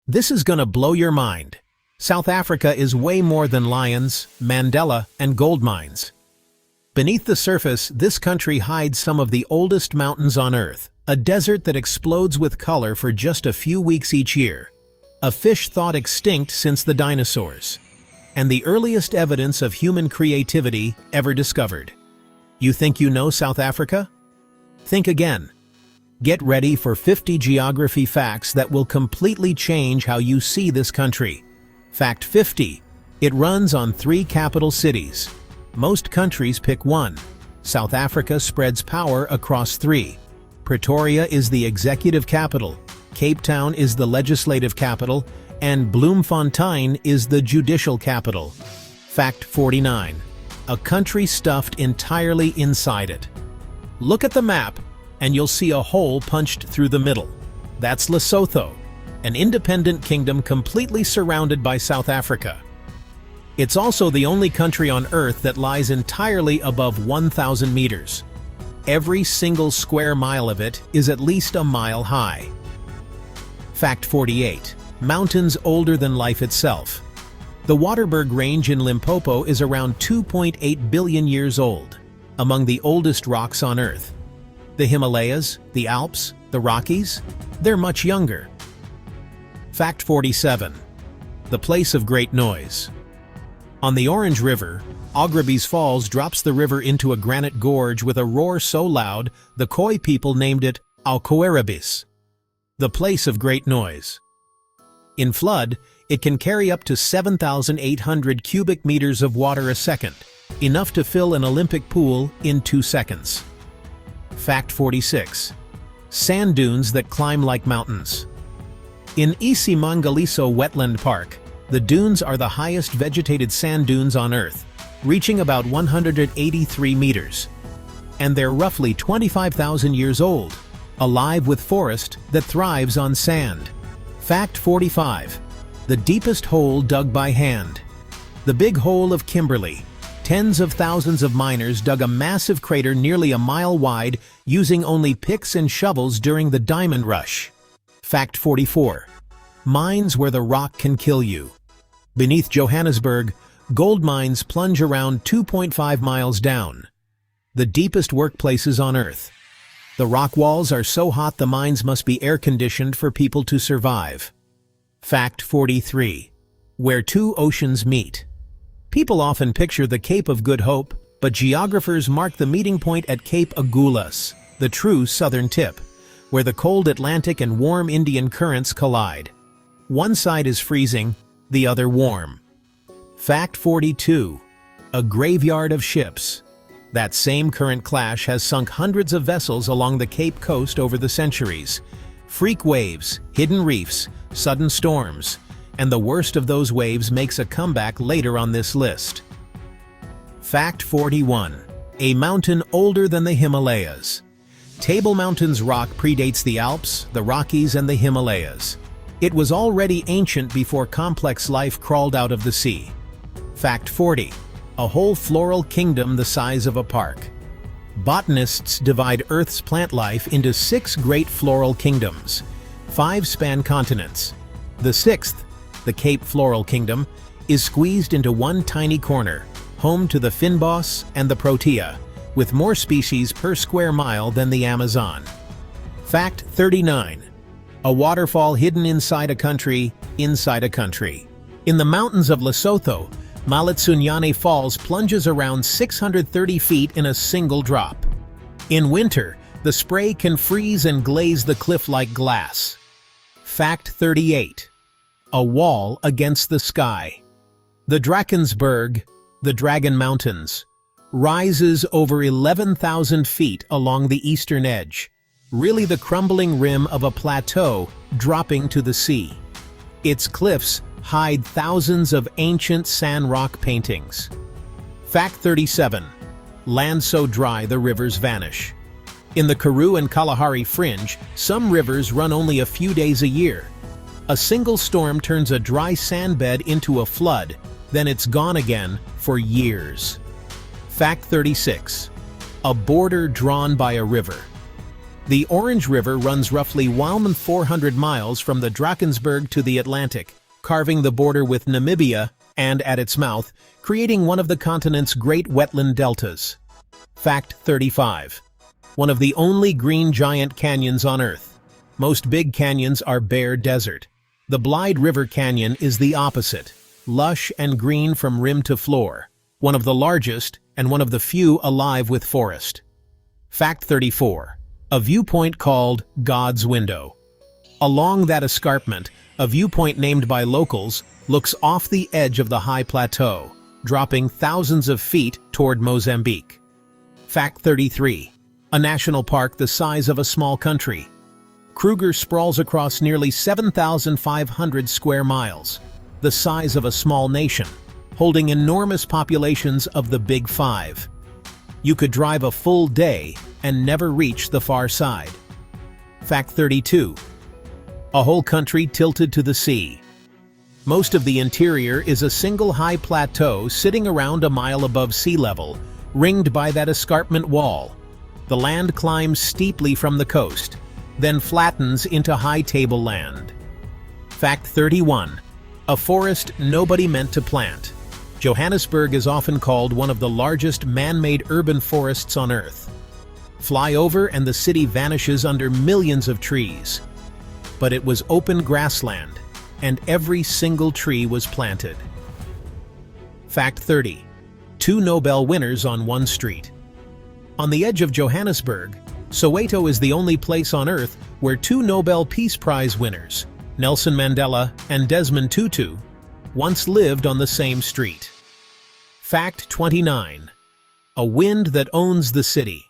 This is gonna blow your mind. South Africa is way more than lions, Mandela, and gold mines. Beneath the surface, this country hides some of the oldest mountains on Earth, a desert that explodes with color for just a few weeks each year, a fish thought extinct since the dinosaurs, and the earliest evidence of human creativity ever discovered. You think you know South Africa? Think again. Get ready for 50 geography facts that will completely change how you see this country. Fact 50. It runs on 3 capital cities. Most countries pick one. South Africa spreads power across 3. Pretoria is the executive capital, Cape Town is the legislative capital, and Bloemfontein is the judicial capital. Fact 49. A country stuffed entirely inside it. Look at the map, and you'll see a hole punched through the middle. That's Lesotho, an independent kingdom completely surrounded by South Africa. It's also the only country on Earth that lies entirely above 1,000 meters. Every single square mile of it is at least a mile high. Fact 48. Mountains older than life itself. The Waterberg Range in Limpopo is around 2.8 billion years old, among the oldest rocks on Earth. The Himalayas, the Alps, the Rockies, they're much younger. Fact 47. The place of great noise. On the Orange River, Agrabes Falls drops the river into a granite gorge with a roar so loud the Khoi people named it Alcoarabis, the place of great noise. In flood, it can carry up to 7,800 cubic meters of water a second, enough to fill an Olympic pool in 2 seconds. Fact 46. Sand dunes that climb like mountains. In Isimangaliso Wetland Park, the dunes are the highest vegetated sand dunes on Earth, reaching about 183 meters. And they're roughly 25,000 years old, alive with forest that thrives on sand. Fact 45. The deepest hole dug by hand. The Big Hole of Kimberley. Tens of thousands of miners dug a massive crater nearly a mile wide using only picks and shovels during the Diamond Rush. Fact 44. Mines where the rock can kill you. Beneath Johannesburg, gold mines plunge around 2.5 miles down. The deepest workplaces on Earth. The rock walls are so hot the mines must be air-conditioned for people to survive. Fact 43. Where 2 oceans meet. People often picture the Cape of Good Hope, but geographers mark the meeting point at Cape Agulhas, the true southern tip, where the cold Atlantic and warm Indian currents collide. One side is freezing, the other warm. Fact 42. A graveyard of ships. That same current clash has sunk hundreds of vessels along the Cape Coast over the centuries. Freak waves, hidden reefs, sudden storms, and the worst of those waves makes a comeback later on this list. Fact 41. A mountain older than the Himalayas. Table Mountain's rock predates the Alps, the Rockies, and the Himalayas. It was already ancient before complex life crawled out of the sea. Fact 40. A whole floral kingdom the size of a park. Botanists divide Earth's plant life into 6 great floral kingdoms. 5 span continents. The 6th, the Cape Floral Kingdom, is squeezed into one tiny corner, home to the fynbos and the protea, with more species per square mile than the Amazon. Fact 39. A waterfall hidden inside a country, inside a country. In the mountains of Lesotho, Malatsunyane Falls plunges around 630 feet in a single drop. In winter, the spray can freeze and glaze the cliff like glass. Fact 38. A wall against the sky. The Drakensberg, the Dragon Mountains, rises over 11,000 feet along the eastern edge, really the crumbling rim of a plateau dropping to the sea. Its cliffs hide thousands of ancient sand rock paintings. Fact 37. Land so dry the rivers vanish. In the Karoo and Kalahari fringe, some rivers run only a few days a year. A single storm turns a dry sandbed into a flood, then it's gone again for years. Fact 36. A border drawn by a river. The Orange River runs roughly 1,400 miles from the Drakensberg to the Atlantic, carving the border with Namibia and, at its mouth, creating one of the continent's great wetland deltas. Fact 35. One of the only green giant canyons on Earth. Most big canyons are bare desert. The Blyde River Canyon is the opposite, lush and green from rim to floor, one of the largest and one of the few alive with forest. Fact 34. A viewpoint called God's Window. Along that escarpment, a viewpoint named by locals looks off the edge of the high plateau, dropping thousands of feet toward Mozambique. Fact 33. A national park the size of a small country. Kruger sprawls across nearly 7,500 square miles, the size of a small nation, holding enormous populations of the Big Five. You could drive a full day and never reach the far side. Fact 32. A whole country tilted to the sea. Most of the interior is a single high plateau sitting around a mile above sea level, ringed by that escarpment wall. The land climbs steeply from the coast, then flattens into high tableland. Fact 31. A forest nobody meant to plant. Johannesburg is often called one of the largest man-made urban forests on Earth. Fly over and the city vanishes under millions of trees. But it was open grassland, and every single tree was planted. Fact 30. 2 Nobel winners on one street. On the edge of Johannesburg, Soweto is the only place on Earth where 2 Nobel Peace Prize winners, Nelson Mandela and Desmond Tutu, once lived on the same street. Fact 29. A wind that owns the city.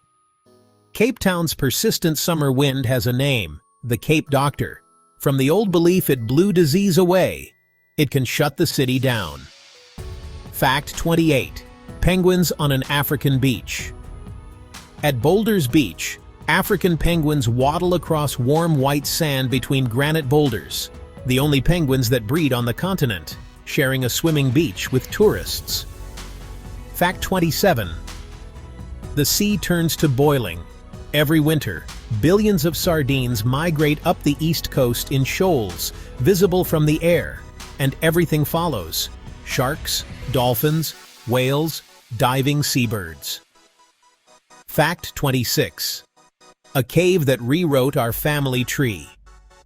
Cape Town's persistent summer wind has a name, the Cape Doctor. From the old belief it blew disease away, it can shut the city down. Fact 28. Penguins on an African beach. At Boulders Beach, African penguins waddle across warm white sand between granite boulders, the only penguins that breed on the continent, sharing a swimming beach with tourists. Fact 27. The sea turns to boiling. Every winter, billions of sardines migrate up the east coast in shoals, visible from the air, and everything follows: sharks, dolphins, whales, diving seabirds. Fact 26. A cave that rewrote our family tree.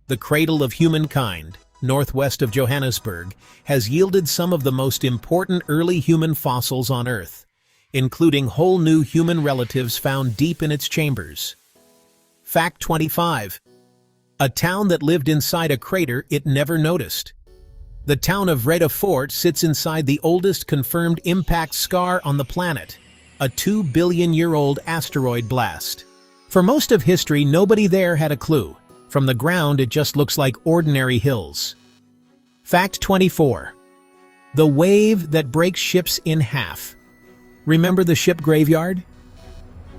The cradle of humankind, northwest of Johannesburg, has yielded some of the most important early human fossils on Earth, including whole new human relatives found deep in its chambers. Fact 25. A town that lived inside a crater it never noticed. The town of Reda Fort sits inside the oldest confirmed impact scar on the planet, a 2 billion-year-old asteroid blast. For most of history, nobody there had a clue. From the ground, it just looks like ordinary hills. Fact 24. The wave that breaks ships in half. Remember the ship graveyard?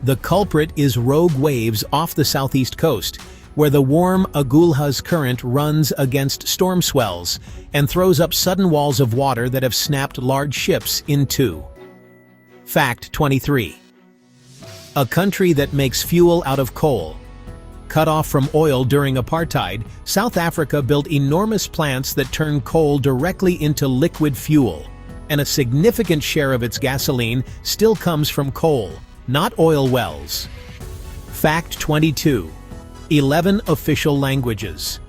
The culprit is rogue waves off the southeast coast, where the warm Agulhas current runs against storm swells and throws up sudden walls of water that have snapped large ships in two. Fact 23. A country that makes fuel out of coal. Cut off from oil during apartheid, South Africa built enormous plants that turn coal directly into liquid fuel, and a significant share of its gasoline still comes from coal, not oil wells. Fact 22. 11 official languages.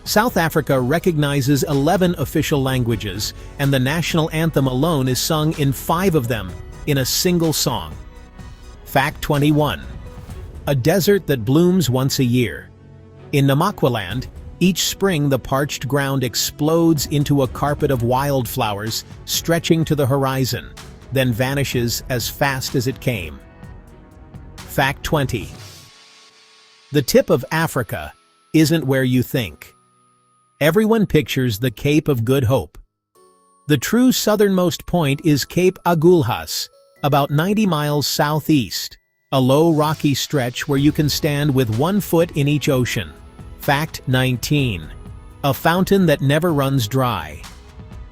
South Africa recognizes 11 official languages, and the national anthem alone is sung in 5 of them in a single song. Fact 21. A desert that blooms once a year. In Namakwaland, each spring the parched ground explodes into a carpet of wildflowers stretching to the horizon, then vanishes as fast as it came. Fact 20. The tip of Africa isn't where you think. Everyone pictures the Cape of Good Hope. The true southernmost point is Cape Agulhas, about 90 miles southeast, a low rocky stretch where you can stand with 1 foot in each ocean. Fact 19. A fountain that never runs dry.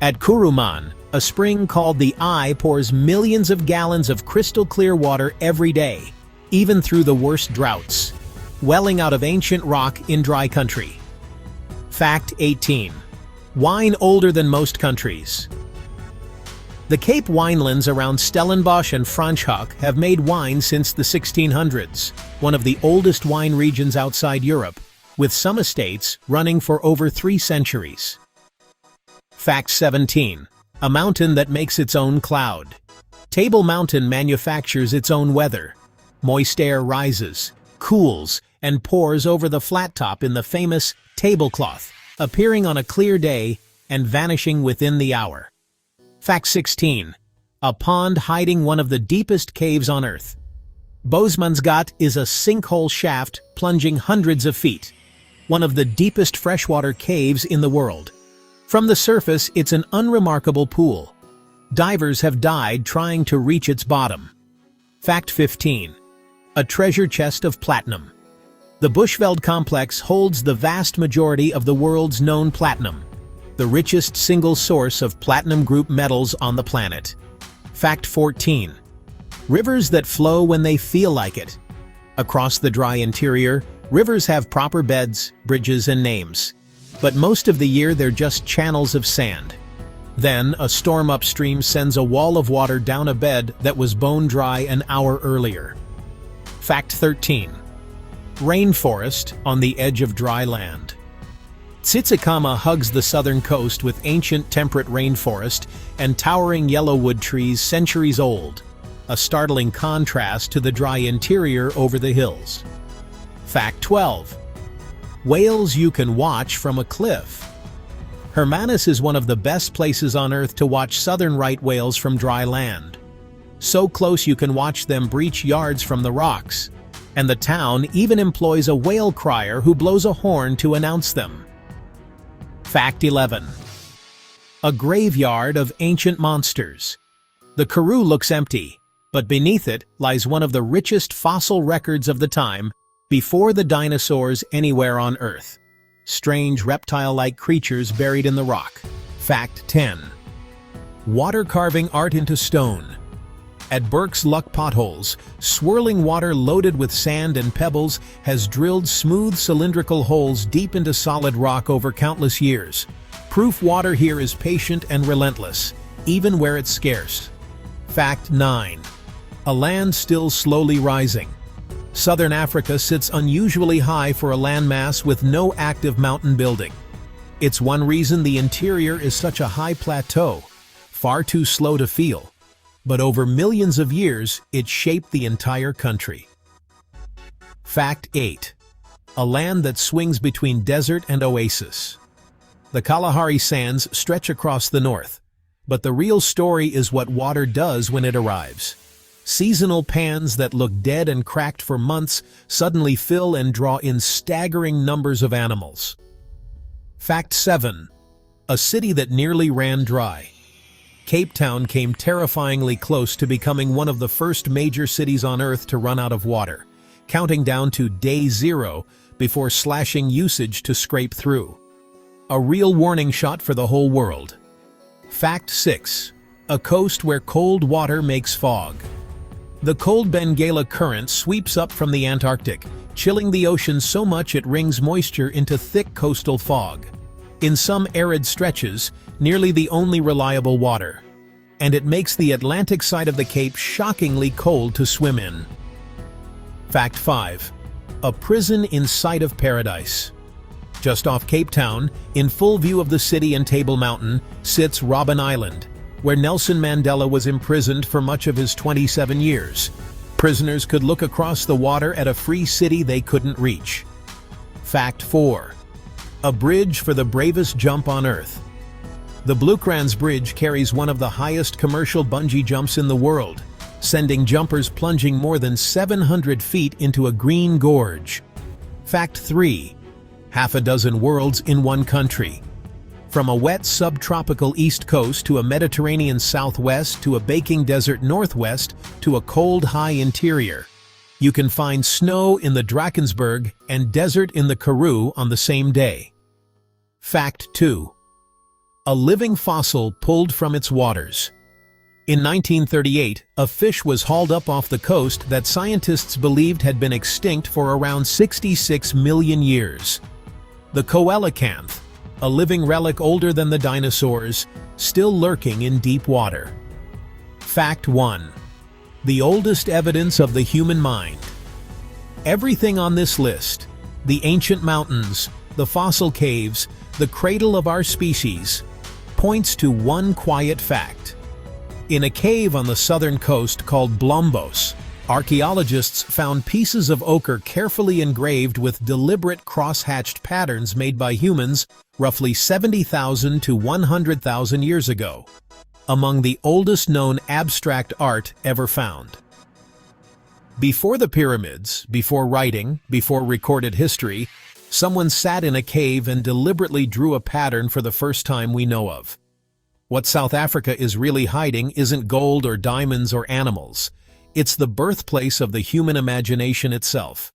At Kuruman, a spring called the Eye pours millions of gallons of crystal clear water every day, even through the worst droughts. welling out of ancient rock in dry country. Fact 18. Wine older than most countries. The Cape winelands around Stellenbosch and Franschhoek have made wine since the 1600s, one of the oldest wine regions outside Europe, with some estates running for over 3 centuries. Fact 17. A mountain that makes its own cloud. Table Mountain manufactures its own weather. Moist air rises, cools, and pours over the flat top in the famous tablecloth, appearing on a clear day and vanishing within the hour. Fact 16. A pond hiding one of the deepest caves on Earth. Boesmansgat is a sinkhole shaft plunging hundreds of feet, one of the deepest freshwater caves in the world. From the surface, it's an unremarkable pool. Divers have died trying to reach its bottom. Fact 15. A treasure chest of platinum. The Bushveld complex holds the vast majority of the world's known platinum, the richest single source of platinum group metals on the planet. Fact 14. Rivers that flow when they feel like it. Across the dry interior, rivers have proper beds, bridges, and names. But most of the year they're just channels of sand. Then, a storm upstream sends a wall of water down a bed that was bone dry an hour earlier. Fact 13. Rainforest on the edge of dry land. Tsitsikama hugs the southern coast with ancient temperate rainforest and towering yellowwood trees centuries old, a startling contrast to the dry interior over the hills. Fact 12. Whales you can watch from a cliff. Hermanus is one of the best places on Earth to watch southern right whales from dry land. So close you can watch them breach yards from the rocks, and the town even employs a whale crier who blows a horn to announce them. Fact 11. A graveyard of ancient monsters. The Karoo looks empty, but beneath it lies one of the richest fossil records of the time, before the dinosaurs anywhere on Earth. Strange reptile-like creatures buried in the rock. Fact 10. Water carving art into stone. At Burke's Luck Potholes, swirling water loaded with sand and pebbles has drilled smooth cylindrical holes deep into solid rock over countless years. Proof water here is patient and relentless, even where it's scarce. Fact 9. A land still slowly rising. Southern Africa sits unusually high for a landmass with no active mountain building. It's one reason the interior is such a high plateau, far too slow to feel. But over millions of years, it shaped the entire country. Fact 8. A land that swings between desert and oasis. The Kalahari sands stretch across the north, but the real story is what water does when it arrives. Seasonal pans that look dead and cracked for months suddenly fill and draw in staggering numbers of animals. Fact 7. A city that nearly ran dry. Cape Town came terrifyingly close to becoming one of the first major cities on Earth to run out of water, counting down to day 0 before slashing usage to scrape through. A real warning shot for the whole world. Fact 6. A coast where cold water makes fog. The cold Bengala current sweeps up from the Antarctic, chilling the ocean so much it wrings moisture into thick coastal fog. In some arid stretches, nearly the only reliable water. And it makes the Atlantic side of the Cape shockingly cold to swim in. Fact 5. A prison in sight of paradise. Just off Cape Town, in full view of the city and Table Mountain, sits Robben Island, where Nelson Mandela was imprisoned for much of his 27 years. Prisoners could look across the water at a free city they couldn't reach. Fact 4. A bridge for the bravest jump on Earth. The Bluecrans Bridge carries one of the highest commercial bungee jumps in the world, sending jumpers plunging more than 700 feet into a green gorge. Fact 3. Half a dozen worlds in one country. From a wet subtropical east coast to a Mediterranean southwest to a baking desert northwest to a cold high interior, you can find snow in the Drakensberg and desert in the Karoo on the same day. Fact 2. A living fossil pulled from its waters. In 1938, a fish was hauled up off the coast that scientists believed had been extinct for around 66 million years. The coelacanth, a living relic older than the dinosaurs, still lurking in deep water. Fact 1. The oldest evidence of the human mind. Everything on this list, the ancient mountains, the fossil caves, the cradle of our species, points to one quiet fact. In a cave on the southern coast called Blombos, archaeologists found pieces of ochre carefully engraved with deliberate cross-hatched patterns made by humans roughly 70,000 to 100,000 years ago, among the oldest known abstract art ever found. Before the pyramids, before writing, before recorded history, someone sat in a cave and deliberately drew a pattern for the first time we know of. What South Africa is really hiding isn't gold or diamonds or animals. It's the birthplace of the human imagination itself.